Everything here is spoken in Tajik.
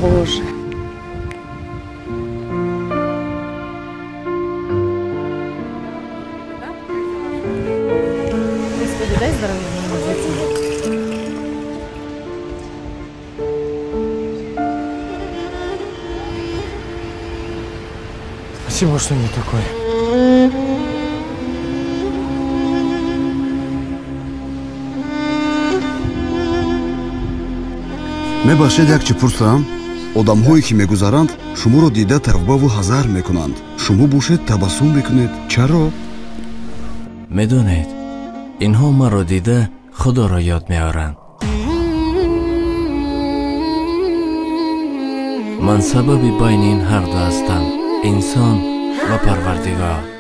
Боже. Господи, дай здоровья моему детям. Спасибо, что не такой. мебахшед як чӣ пурсам одамҳое ки мегузаранд шуморо дида тавбаву ҳазар мекунанд. шумо бошед табассум мекунед. чаро? медонед инҳо маро дида худоро ёд меоранд. ман сабаби байни ин ҳарду ҳастам, инсон ва парвардигор.